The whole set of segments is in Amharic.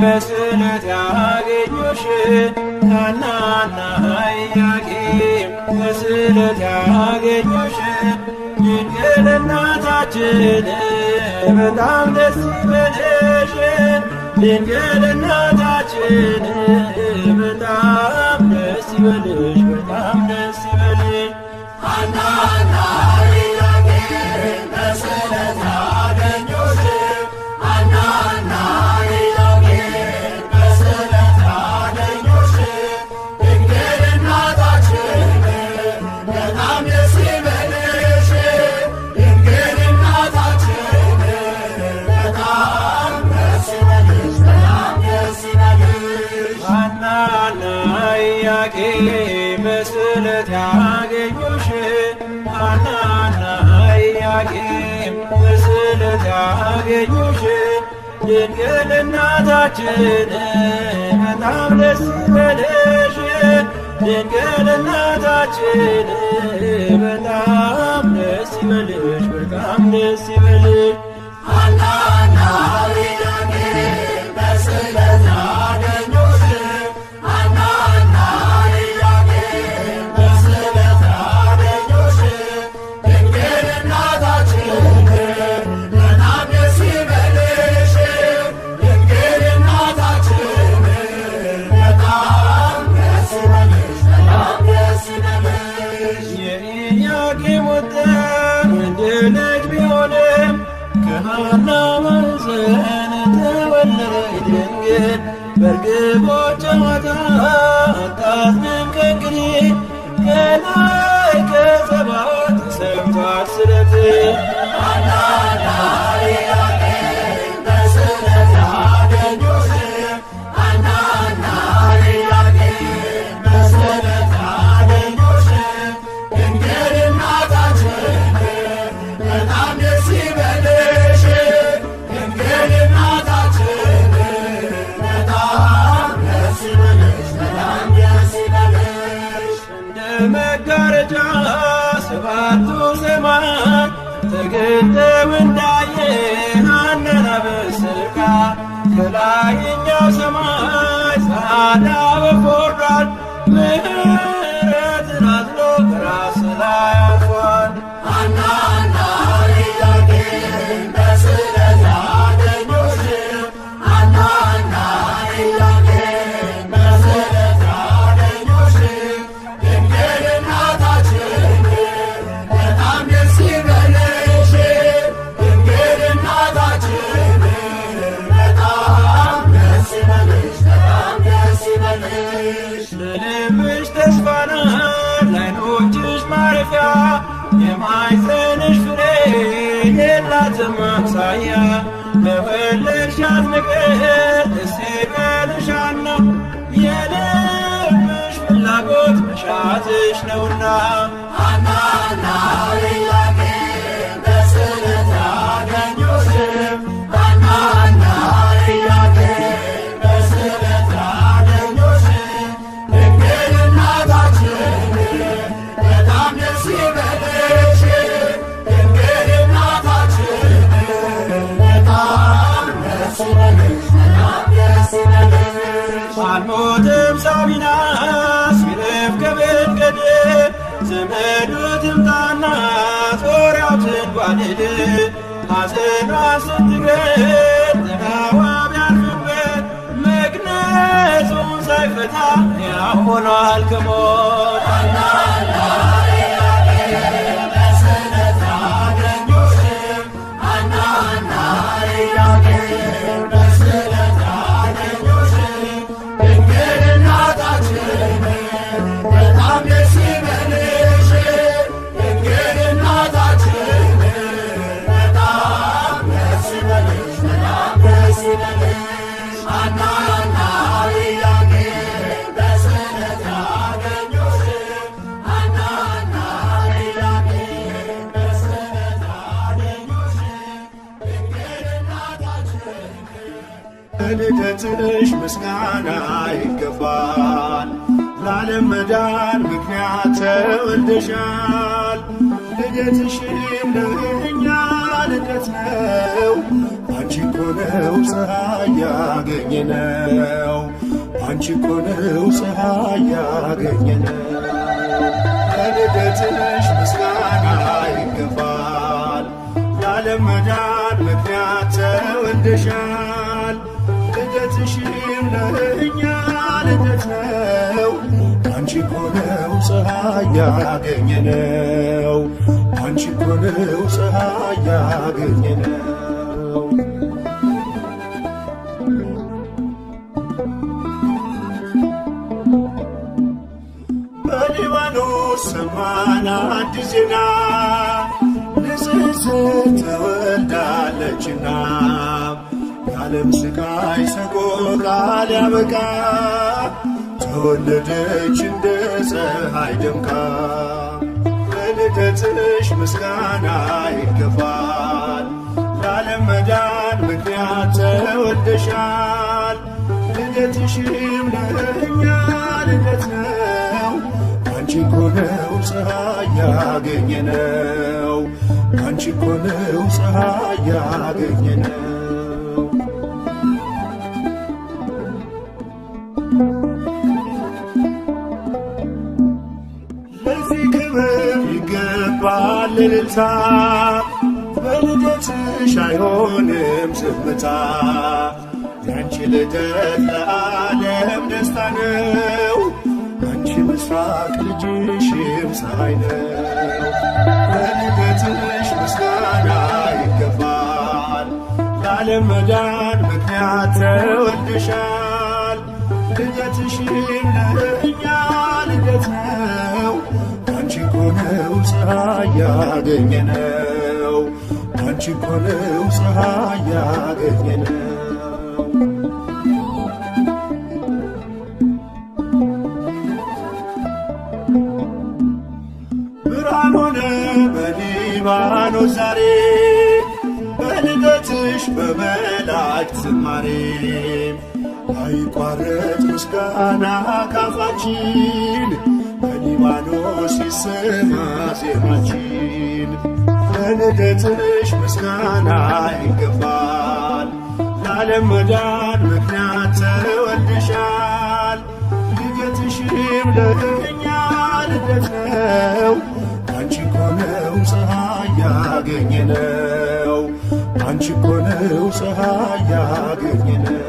በስለት ያገኙሽ ሐናና ኢያቄም በስለት ያገኙሽ ድንግል እናታችን በጣም ደስ ይበልሽ ድንግል እናታችን በጣም ደስ ይበልሽ በጣም ደስ ይበልሽ ሐናና ኢያቄም በስለት ያገኙሽ ሐናና በስለት ያገኙሽ ሐናና ኢያቄም በስለት ያገኙሽ ድንግል እናታችን በጣም ደስ ይበልሽ ድንግል እናታችን በጣም ደስ ይበልሽ በጣም ደስ ይበልሽ ሐናና ኢያቄም በስለት ያገኙሽ ሐናና ኢያቄም በስለት ያገኙሽ ድንግል እናታችን በጣም ደስ ይበልሽ ድንግል እናታችን በጣም ደስ ይበልሽ በጣም ደስ ይበልሽ የኢያቄም ወጣት ወንድ ልጅ ቢሆንም ከሐና ማኅፀን ተወለደች ድንግል በርግቦች ጨዋታ አታዝንም ከእንግዲህ ከላይ ከሰማይ ተሰምቷል ስለት ሐናና ኢያቄም በስለት ያገኙሽ ሐናና ኢያቄም በስለት ያገኙሽ ድንግል እናታችን በጣም ደስ ይበልሽ ድንግል እናታችን በጣም ደስ ይበልሽ በጣም ደስ ይበልሽ እንደ መጋረጃ ሰባቱ ሰማያት ተገልጠው እንዳየ ሐናን አበሰረካ ከላይኛው ሰማይ ጸዓዳ ወፍ ወርዷል ምሕረትን አዝሎ ከራስ ላይ አርፏል ሐናና ኢያቄም በስለት ያገኙሽ ሐናና ኢያቄም በስለት ያገኙሽ ድንግል እናታችን በጣም ደስ ይበልሽ ድንግል እናታችን በጣም ደስ ይበልሽ በጣም ደስ ይበልሽ ለልብሽ ተስፋ ናት ለዓይኖችሽ ማረፊያ የማኅፀንሽ ፍሬ የላትም አምሳያ ለወለድሻት ነገር ደስ ይበልሽ ሐና የልብሽ ፍላጎት መሻትሽ ነውና ሐናና ኢያቄም በስለት ያገኙሽ ሐናና ኢያቄም በስለት ያገኙሽ ድንግል እናታችን በጣም ደስ ይበልሽ ድንግል እናታችን በጣም ደስ ይበልሽ በጣም ደስ ይበልሽ አልሞትም ሳቢናስ ቢረፍ ከመንገድ ዘመዱ ትምጣና ጦሪያው ትንጓደድ ሐዘኗ ስትገድ ጥላዋ ቢያርፍበት መግነዙን ሳይፈታ ያው ሆኗል ከሞት ሐናና ኢያቄም በስለት ያገኙሽ ሐናና ኢያቄም በስለት ያገኙሽ ድንግል እናታችን በጣም ደስ ይበልሽ ድንግል እናታችን በጣም ደስ ይበልሽ በጣም ደስ ይበልሽ ለልደትሽ ምስጋና ይገባል። ለዓለም መዳን ምክንያት ተወልደሻል። ልደትሽም ለእኛ ልደት ነው። አንቺ እኮ ነው ፀሐይ ያገኘነው። አንቺ እኮ ነው ፀሐይ ያገኘነው። ለልደትሽ ምስጋና ይገባል። ለዓለም መዳን ምክንያት ተወልደሻል። ልደትሽም ለእኛ ልደት ነው። አንቺ እኮ ነው ፀሐይ ያገኘነው። አንቺ እኮ ነው ፀሐይ ያገኘነው። በሊባኖስ ሰማን አዲስ ዜና ንጽሕት ተወልዳለችና የዓለም ስቃይ ሰቆቃ ሊያበቃ ተወለደች እንደ ፀሐይ ደምቃ። ለልደትሽ ምስጋና ይገባል። ለዓለም መዳን ምክንያት ተወልደሻል። ልደትሽም ለእኛ ልደት ነው። አንቺ እኮ ነው ፀሐይ ያገኘነው። አንቺ እኮ ነው ፀሐይ ያገኘነው። ለዚህ ክብር ይገባል እልልታ። በልደትሽ አይሆንም ዝምታ። ያንቺ ልደት ለዓለም ደስታ ነው። አንቺ ምስራቅ ልጅሽም ፀሐይ ነው። ለልደትሽ ምስጋና ይገባል። ለዓለም መዳን ምክንያት ተወልደሻል። ልደትሽም ለእኛ ልደት ነው። አንቺ እኮ ነው ፀሐይ ያገኘነው። አንቺ እኮ ነው ፀሐይ ያገኘነው። ብርሃን ሆነ በሊባኖስ ዛሬ በልደትሽ በመላእክት ዝማሬ። አይቋረጥ ምስጋና ካፋችን በሊባኖስ ይሰማ ዜማችን። ለልደትሽ ምስጋና ይገባል። ለዓለም መዳን ምክንያት ተወልደሻል። ልደትሽም ለእኛ ልደት ነው። አንቺ እኮ ነው ፀሐይ ያገኘነው። አንቺ እኮ ነው ፀሐይ ያገኘነው።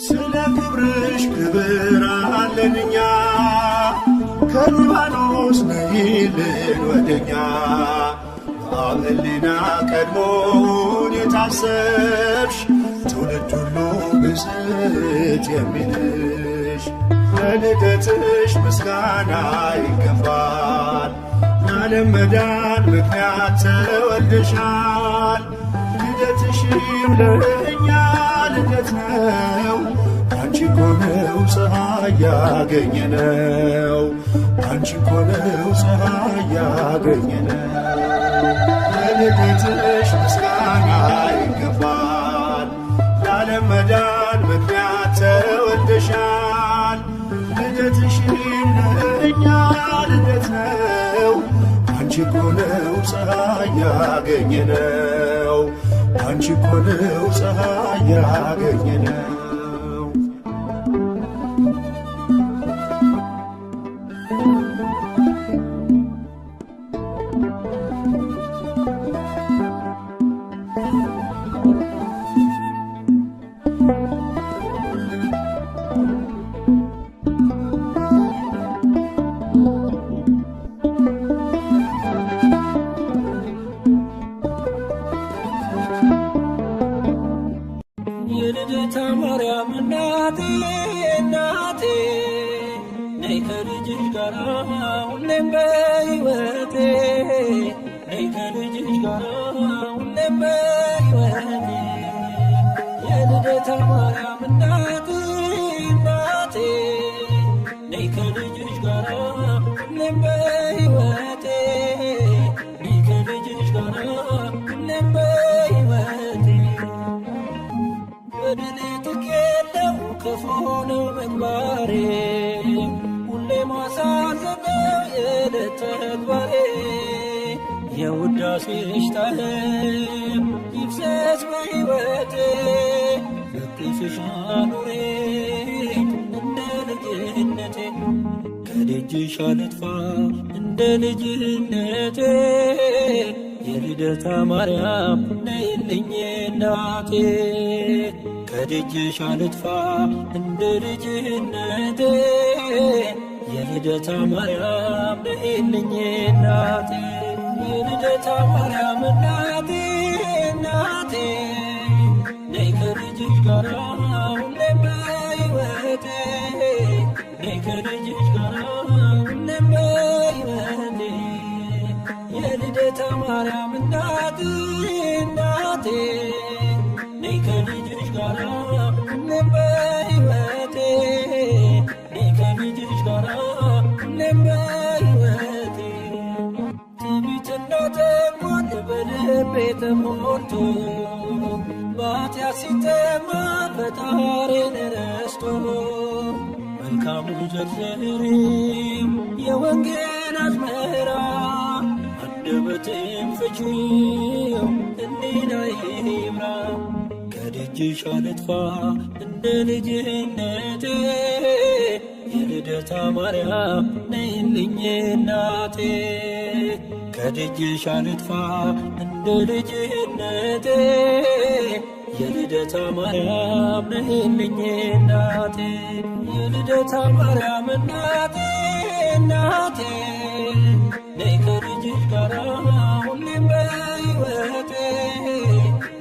ስለ ክብርሽ ክብር አለን እኛ። ከሊባኖስ ነይልን ወደኛ። በአብ ሕሊና ቀድሞውን የታሰብሽ ትውልድ ሁሉ ብፅዕት የሚልሽ። ለልደትሽ ምስጋና ይገባል። ለዓለም መዳን ምክንያት ተወልደሻል። ልደትሽም ለእኛ ልደት ነው። አንቺ እኮ ነው ፀሐይ ያገኘነው። አንቺ እኮ ነው ፀሐይ ያገኘነው። ለልደትሽ ምስጋና ይገባል። ለዓለም መዳን ምክንያት ተወልደሻል። ልደትሽም ለእኛ ልደት ነው። አንቺ እኮ ነው ፀሐይ ያገኘነው። አንቺ እኮ ነው ፀሐይ ያገኘነው። የልደታ የውዳሴሽ ጣዕም ይፍሰስ በሕይወቴ በቅፍሽ አኑሪኝ እንደ ልጅነቴ ከደጅሽ አልጥፋ እንደ ልጅነቴ የልደታ ማርያም ነይልኝ እናቴ ከደጅሽ አልጥፋ እንደ ልጅነቴ የልደታ ማርያም ነይልኝ እናቴ የልደታ ማርያም እናቴ እናቴ ነይ ከልጅሽ ጋራ ሁሌም በሕይወቴ ነይ ከልጅሽ ጋራ ሁሌም በሕይወቴ የልደታ ማርያም እናቴ እናቴ ነይ ከልጅሽ ጋራ ሁሌም በሕይወቴ ነይ ከልጅሽ ጋራ ሁሌም በሕይወቴ ትዕቢትና ተንኮል በልቤ ተሞልቶ በኃጢአት ሲጠማ ፈጣሪን ረስቶ መልካሙን ዘርዝሪው የወንጌል አዝመራ አንደበቴን ፍቺው ሕሊናዬ ይብራ ከደጅሽ አልጥፋ እንደ ልጅነቴ የልደታ ማርያም ነይልኝ እናቴ ከደጅሽ አልጥፋ እንደ ልጅነቴ የልደታ ማርያም ነይልኝ እናቴ የልደታ ማርያም እናቴ እናቴ ነይ ከልጅሽ ጋራ ሁሌም በሕይወቴ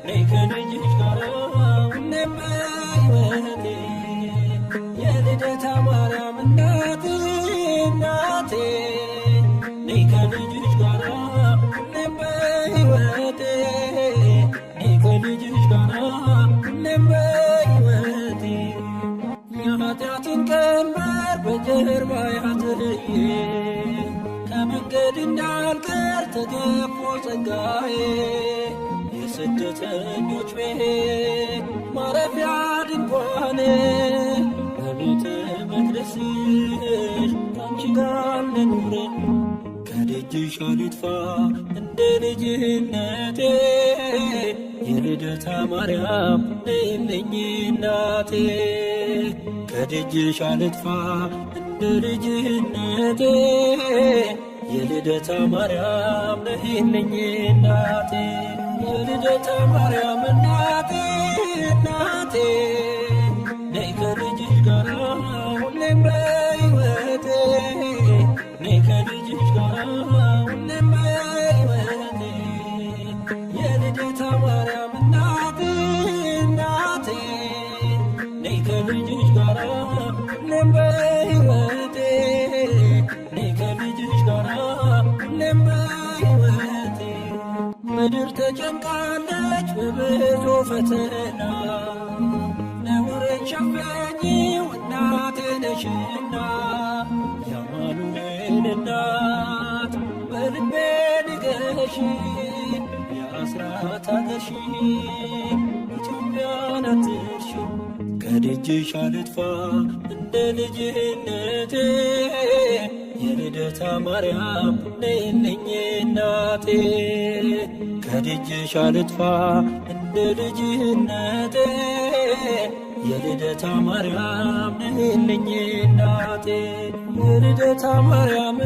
ነይ ከልጅሽ ጋራ ሁሌም በሕይወቴ የልደታ ማርያም እናቴ እናቴ ነይ ከልጅሽ ጋራ ሁሌም በሕይወቴ ነይ ከልጅሽ ጋራ ሁሌም በሕይወቴ የኃጢአትን ቀንበር በጀርባ ያዝዬ ከመንገድ እንዳልቀር ተገፎ ጸጋዬ የስደተኞች ቤት ማረፊያ ድንኳኔ በቤተ መቅደስሽ ካንቺ ጋር ልኑር ከደጅሽ አልጥፋ እንደ ልጅነቴ የልደታ ማርያም ነይልኝ እናቴ ከደጅሽ አልጥፋ እንደ ልጅነቴ የልደታ ማርያም ነይልኝ እናቴ የልደታ ማርያም እናቴ እናቴ ነይ ከልጅሽ ጋራ ሁሌም በሕይወቴ ነይ ከልጅሽ ጋራ ሁሌም በሕይወቴ የልደታ ማርያም እናቴ እናቴ ነይ ከልጅሽ ጋራ ሁሌም በሕይወቴ ነይ ከልጅሽ ጋራ ሁሌም በሕይወቴ ምድር ተጨንቃለች በብዙ ፈተና ነውሬን ሸፈኚው እናቴ ነሽና የአማኑኤል እናት በልቤ ንገሺ የአስራት አገርሺ ኢትዮጵያን አትርሺ ከደጅሽ አልጥፋ እንደ ልጅነቴ የልደታ ማርያም ነይልኝ እናቴ ከደጅሽ አልጥፋ እንደ ልጅነቴ የልደታ ማርያም ነይልኝ እናቴ የልደታ ማርያም